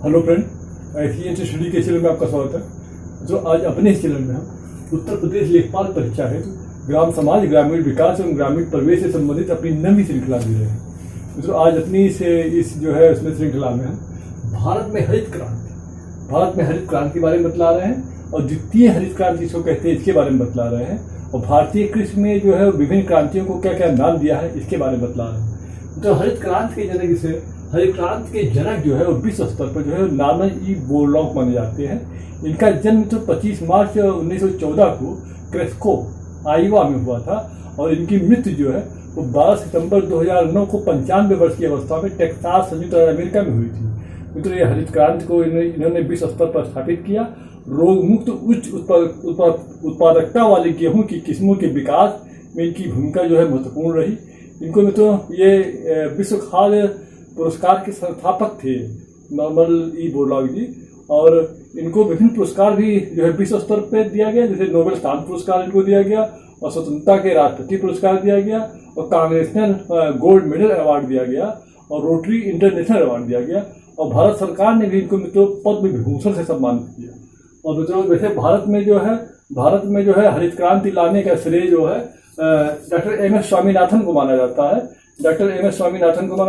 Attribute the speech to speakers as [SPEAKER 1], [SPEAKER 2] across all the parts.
[SPEAKER 1] Hello friend, ICNC study के channel में आपका स्वागत है। जो आज अपने इस चैनल में हम उत्तर प्रदेश लेखपाल परीक्षा हेतु ग्राम समाज, ग्रामीण विकास एवं ग्रामीण प्रवेश से संबंधित अपनी नवी श्रृंखला दे रहे हैं। जो आज अपनी इस जो है उसमें श्रृंखला में हम भारत में हरित क्रांति के बारे में बतला रहे हैं और द्वितीय हरित क्रांति जिसको कहते हैं इसके बारे में बतला रहे हैं, और भारतीय कृषि में जो है विभिन्न क्रांतियों को क्या क्या नाम दिया है इसके बारे में बतला रहे हैं। तो हरित क्रांति के जनक से हरित क्रांति के जनक जो है वो विश्व स्तर पर जो है नॉर्मन ई बोरलॉग माने जाते हैं। इनका जन्म तो 25 मार्च 1914 को क्रेस्को आइवा में हुआ था और इनकी मृत्यु जो है वो 12 सितंबर 2009 को 95 वर्ष की अवस्था में टेक्सास संयुक्त राज्य अमेरिका में हुई थी। मित्रों, ये हरित क्रांति को इन्होंने विश्व स्तर पर स्थापित किया। रोग मुक्त उच्च उत्पादकता वाले गेहूं की किस्मों के विकास में इनकी भूमिका जो है महत्वपूर्ण रही। इनको मित्रों ये विश्व खाद्य पुरस्कार के संस्थापक थे नॉर्मन ई बोरलॉग जी, और इनको विभिन्न पुरस्कार भी जो है विश्व स्तर पर दिया गया, जैसे नोबेल शांति पुरस्कार इनको दिया गया और स्वतंत्रता के राष्ट्रपति पुरस्कार दिया गया और कांग्रेसनल गोल्ड मेडल अवार्ड दिया गया और रोटरी इंटरनेशनल अवार्ड दिया गया, और भारत सरकार ने भी इनको मित्रों पद्म विभूषण से सम्मानित किया। और मित्रों वैसे भारत में जो है हरित क्रांति लाने का श्रेय जो है डॉक्टर MS स्वामीनाथन को माना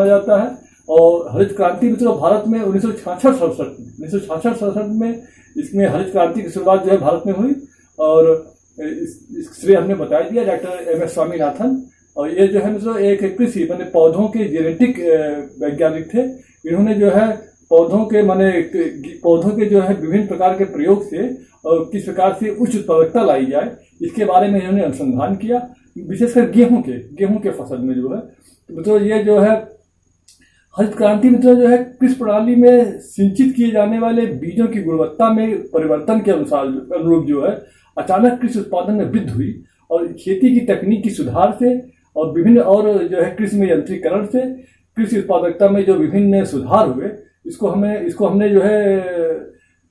[SPEAKER 1] जाता है। और हरित क्रांति मित्रों भारत में 1966 में इसमें हरित क्रांति की शुरुआत जो है भारत में हुई, और इस श्रेय हमने बता दिया डॉक्टर MS स्वामीनाथन। और ये जो है मित्रों एक कृषि माने पौधों के जेनेटिक वैज्ञानिक थे। इन्होंने जो है पौधों के जो है विभिन्न प्रकार के प्रयोग से और किस प्रकार से उच्च उत्पादकता लाई जाए इसके बारे में इन्होंने अनुसंधान किया, विशेषकर गेहूं के फसल में जो है। मित्रों ये जो है हरित क्रांति मित्रों जो है कृषि प्रणाली में सिंचित किए जाने वाले बीजों की गुणवत्ता में परिवर्तन के अनुरूप जो है अचानक कृषि उत्पादन में वृद्धि हुई, और खेती की तकनीक की सुधार से और विभिन्न और जो है कृषि में यंत्रीकरण से कृषि उत्पादकता में जो विभिन्न सुधार हुए इसको हमने जो है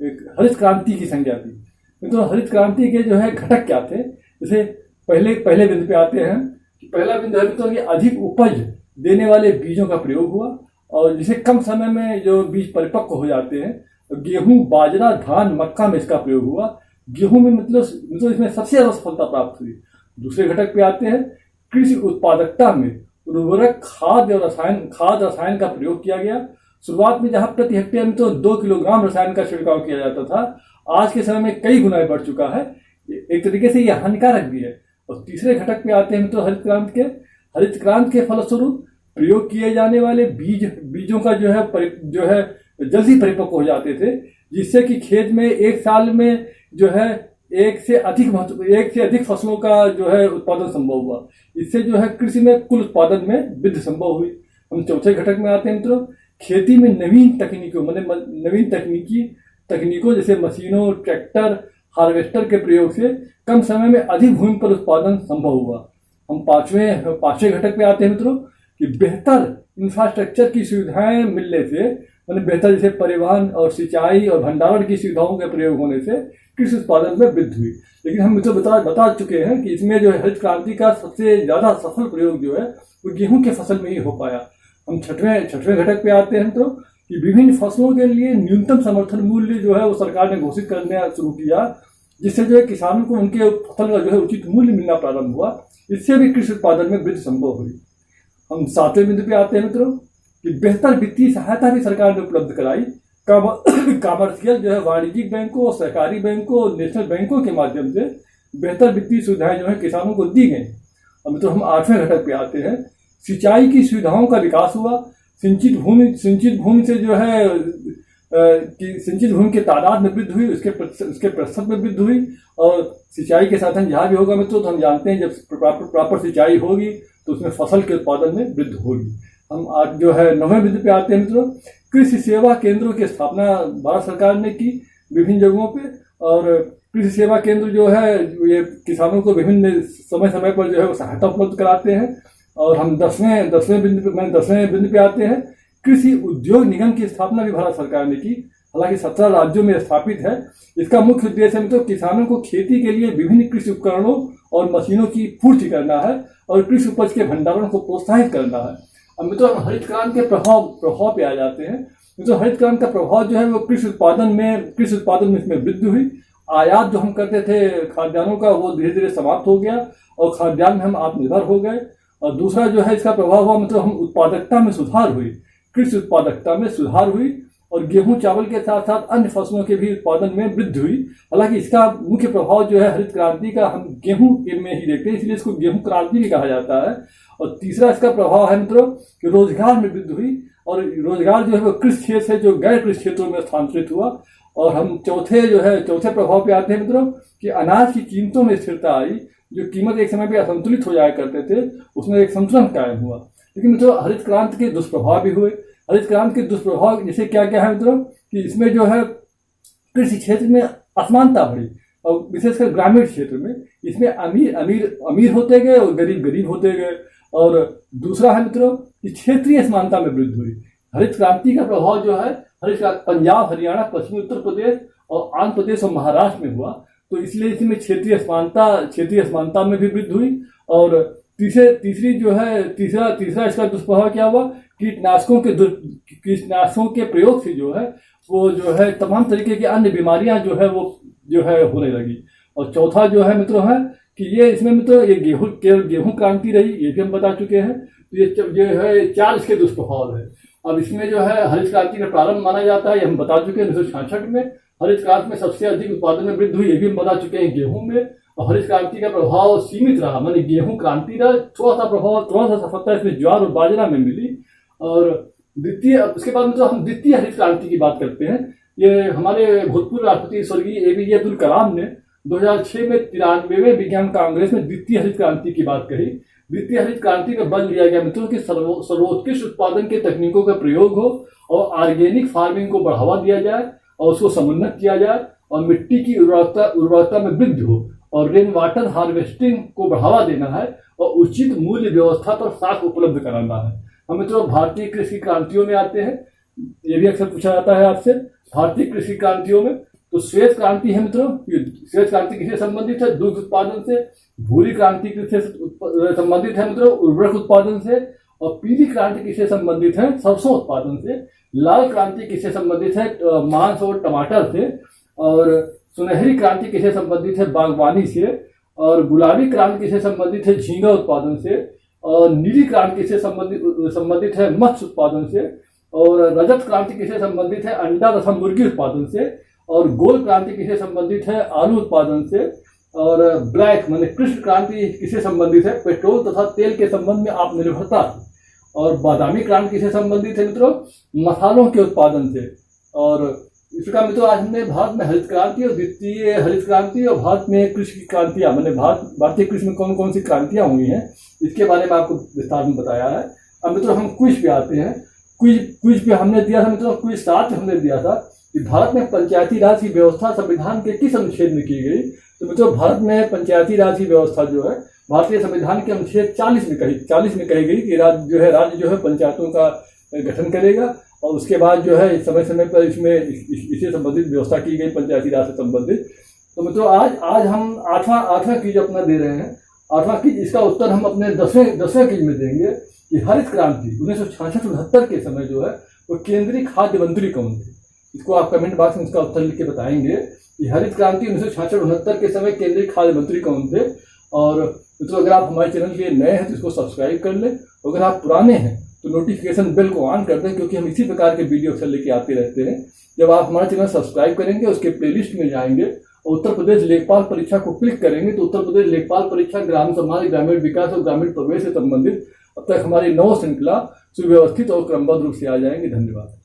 [SPEAKER 1] हरित क्रांति की संज्ञा दी। तो हरित क्रांति के जो है घटक क्या थे, जैसे पहले बिंदु पे आते हैं कि पहला बिंदु है तो कि अधिक उपज देने वाले बीजों का प्रयोग हुआ, और जिसे कम समय में जो बीज परिपक्व हो जाते हैं। गेहूं, बाजरा, धान, मक्का में इसका प्रयोग हुआ। गेहूं में मतलब इसमें सबसे ज्यादा सफलता प्राप्त हुई। दूसरे घटक पे आते हैं कृषि उत्पादकता में उर्वरक, खाद रसायन का प्रयोग किया गया। शुरुआत में जहां प्रति हेक्टेयर में तो 2 किलोग्राम रसायन का छिड़काव किया जाता था, आज के समय में कई गुना बढ़ चुका है। एक तरीके से यह हानिकारक भी है। और तीसरे घटक पे आते हैं तो हरित क्रांति के फलस्वरूप प्रयोग किए जाने वाले बीजों का जो है जल्दी परिपक्व हो जाते थे, जिससे कि खेत में एक साल में जो है एक से अधिक फसलों का जो है उत्पादन संभव हुआ। इससे जो है कृषि में कुल उत्पादन में वृद्धि संभव हुई। हम चौथे घटक में आते हैं मित्रों, खेती में नवीन तकनीकों जैसे मशीनों, ट्रैक्टर, हार्वेस्टर के प्रयोग से कम समय में अधिक भूमि पर उत्पादन संभव हुआ। हम पांचवें घटक पे आते हैं मित्रों कि बेहतर इंफ्रास्ट्रक्चर की सुविधाएं मिलने से, मतलब बेहतर जैसे परिवहन और सिंचाई और भंडारण की सुविधाओं के प्रयोग होने से कृषि उत्पादन में वृद्धि हुई। लेकिन हम मित्रों बता चुके हैं कि इसमें जो है हरित क्रांति का सबसे ज्यादा सफल प्रयोग जो है वो गेहूं के फसल में ही हो पाया। हम छठवें घटक पे आते हैं तो कि विभिन्न फसलों के लिए न्यूनतम समर्थन मूल्य जो है वो सरकार ने घोषित करना शुरू किया, जिससे जो है किसानों को उनके फसल का जो है उचित मूल्य मिलना प्रारंभ हुआ। इससे भी कृषि उत्पादन में वृद्धि संभव हुई। हम 7वें बिंदु पे आते हैं मित्रों कि बेहतर वित्तीय सहायता भी सरकार ने उपलब्ध कराई। कमर्शियल जो है वाणिज्यिक बैंकों, सहकारी बैंकों और नेशनल बैंकों के माध्यम से बेहतर वित्तीय सुविधाएं जो है किसानों को दी गई। और मित्रों हम 8वें घटक पे आते हैं, सिंचाई की सुविधाओं का विकास हुआ। सिंचित भूमि से जो है कि सिंचित भूमि के तादाद में वृद्धि हुई, उसके प्रतिशत में वृद्धि हुई। और सिंचाई के साधन जहाँ भी होगा मित्रों तो हम जानते हैं जब प्रॉपर सिंचाई होगी तो उसमें फसल के उत्पादन में वृद्धि होगी। हम आज जो है 9वें बिंदु पे आते हैं मित्रों, कृषि सेवा केंद्रों की स्थापना भारत सरकार ने की विभिन्न जगहों पे, और कृषि सेवा केंद्र जो है ये किसानों को विभिन्न समय पर जो है वो सहायता उपलब्ध कराते हैं। और हम 10वें बिंदु पे आते हैं, कृषि उद्योग निगम की स्थापना भी भारत सरकार ने की, हालांकि 17 राज्यों में स्थापित है। इसका मुख्य उद्देश्य है तो किसानों को खेती के लिए विभिन्न कृषि उपकरणों और मशीनों की पूर्ति करना है और कृषि उपज के भंडारण को प्रोत्साहित करना है। अब मित्रों हरित क्रांति के प्रभाव पे आ जाते हैं। तो हरित क्रांति का प्रभाव जो है वो कृषि उत्पादन में इसमें वृद्धि हुई। आयात जो हम करते थे खाद्यान्नों का वो धीरे धीरे समाप्त हो गया और खाद्यान्न में हम आत्मनिर्भर हो गए। और दूसरा जो है इसका प्रभाव हुआ मतलब हम उत्पादकता में सुधार हुई, कृषि उत्पादकता में सुधार हुई और गेहूं चावल के साथ साथ अन्य फसलों के भी उत्पादन में वृद्धि हुई। हालांकि इसका मुख्य प्रभाव जो है हरित क्रांति का हम गेहूं में ही देखते हैं, इसलिए इसको गेहूं क्रांति भी कहा जाता है। और तीसरा इसका प्रभाव है मित्रों कि रोजगार में वृद्धि हुई और रोजगार जो है वो कृषि क्षेत्र से जो गैर कृषि क्षेत्रों में स्थानांतरित हुआ। और हम चौथे प्रभाव पे आते हैं मित्रों कि अनाज की कीमतों में स्थिरता आई। जो कीमत एक समय पे असंतुलित हो जाया करते थे उसमें एक संतुलन कायम हुआ। लेकिन मित्रों हरित क्रांति के दुष्प्रभाव भी हुए। हरित क्रांति के दुष्प्रभाव जैसे क्या क्या है मित्रों कि इसमें जो है कृषि क्षेत्र में असमानता बढ़ी और विशेषकर ग्रामीण क्षेत्र में इसमें अमीर होते गए और गरीब होते गए। और दूसरा है मित्रों कि क्षेत्रीय असमानता में वृद्धि हुई। हरित क्रांति का प्रभाव जो है पंजाब, हरियाणा, पश्चिमी उत्तर प्रदेश और आंध्र प्रदेश और महाराष्ट्र में हुआ, तो इसलिए इसमें क्षेत्रीय असमानता में भी वृद्धि हुई। और तीसरा इसका दुष्प्रभाव क्या हुआ, कीटनाशकों के प्रयोग से जो है वो जो है तमाम तरीके की अन्य बीमारियां जो है वो जो है होने लगी। और चौथा जो है मित्रों है कि ये इसमें मित्रों ये गेहूं क्रांति रही, ये भी हम बता चुके हैं। तो ये जो है 4 इसके दुष्प्रभाव है। अब इसमें जो है हरित क्रांति का प्रारंभ माना जाता है, ये हम बता चुके हैं 1966 में। हरित क्रांति में सबसे अधिक उत्पादन में वृद्धि हुई, ये भी हम बता चुके हैं गेहूं में। और हरित क्रांति का प्रभाव सीमित रहा, मानी गेहूं क्रांति का थोड़ा सा सफलता इसमें ज्वार और बाजरा में मिली। और उसके बाद में तो हम द्वितीय हरित क्रांति की बात करते हैं। ये हमारे भूतपूर्व राष्ट्रपति स्वर्गीय APJ अब्दुल कलाम ने 2006 में 93वें विज्ञान कांग्रेस में द्वितीय हरित क्रांति की बात कही। द्वितीय हरित क्रांति में बल दिया गया मित्रों कि सर्वोत्कृष्ट उत्पादन के तकनीकों का प्रयोग हो और ऑर्गेनिक फार्मिंग को बढ़ावा दिया जाए और उसको समुन्नत किया जाए और मिट्टी की उर्वरता में वृद्धि हो और रेन वाटर हार्वेस्टिंग को बढ़ावा देना है और उचित मूल्य व्यवस्था पर साख उपलब्ध कराना है। हम मित्रों भारतीय कृषि क्रांतियों में आते हैं, ये भी अक्सर पूछा जाता है आपसे। भारतीय कृषि क्रांतियों में तो श्वेत क्रांति है मित्रों, श्वेत क्रांति किससे संबंधित है, दूध उत्पादन से। भूरी क्रांति किससे संबंधित है मित्रों, उर्वरक उत्पादन से। और पीली क्रांति किससे संबंधित है, सरसों उत्पादन से। लाल क्रांति किससे संबंधित है, मांस और टमाटर से। और सुनहरी क्रांति किससे संबंधित है, बागवानी से। और गुलाबी क्रांति किससे संबंधित है, झींगा उत्पादन से। और नीली क्रांति किससे संबंधित है, मत्स्य उत्पादन से। और रजत क्रांति किससे संबंधित है, अंडा तथा मुर्गी उत्पादन से। और गोल्ड क्रांति किससे संबंधित है, आलू उत्पादन से। और ब्लैक माने कृष्ण क्रांति किससे संबंधित है, पेट्रोल तथा तेल के संबंध में आत्मनिर्भरता। और बादामी क्रांति किससे संबंधित है मित्रों, मसालों के उत्पादन से। और इसका मित्रों आज हमने भारत में हरित क्रांति और द्वितीय हरित क्रांति और भारत में कृषि की क्रांतियां मैंने भारतीय कृषि में कौन कौन सी क्रांतियां हुई हैं इसके बारे में आपको विस्तार में बताया है। अब मित्रों हम क्विज पे आते हैं। क्विज पे हमने दिया था मित्रों, क्विज 7 हमने दिया था कि भारत में पंचायती राज की व्यवस्था संविधान के किस अनुच्छेद में की गई। तो मित्रों भारत में पंचायती राज की व्यवस्था जो है भारतीय संविधान के अनुच्छेद 40 में कही गई कि राज्य जो है पंचायतों का गठन करेगा। और उसके बाद जो है समय समय पर इससे संबंधित व्यवस्था की गई पंचायती राज से संबंधित। तो मित्रों आज हम आठवां क्विज अपना दे रहे हैं। 8वां क्विज, इसका उत्तर हम अपने 10वें क्विज में देंगे कि हरित क्रांति 1966-69 के समय जो है वो केंद्रीय खाद्य मंत्री कौन थे। इसको आप कमेंट बॉक्स में इसका उत्तर लिख के बताएंगे कि हरित क्रांति 1966-69 के समय केंद्रीय खाद्य मंत्री कौन थे। और मित्रों अगर आप हमारे चैनल के लिए नए हैं तो इसको सब्सक्राइब कर लें। अगर आप पुराने हैं तो नोटिफिकेशन बेल को ऑन कर दें, क्योंकि हम इसी प्रकार के वीडियो अक्सर लेके आते रहते हैं। जब आप हमारा चैनल सब्सक्राइब करेंगे उसके प्लेलिस्ट में जाएंगे और उत्तर प्रदेश लेखपाल परीक्षा को क्लिक करेंगे तो उत्तर प्रदेश लेखपाल परीक्षा ग्राम समाज, ग्रामीण विकास और ग्रामीण प्रवेश से संबंधित अब तक हमारी 9 श्रृंखला सुव्यवस्थित और क्रमबद्ध रूप से आ जाएंगे। धन्यवाद।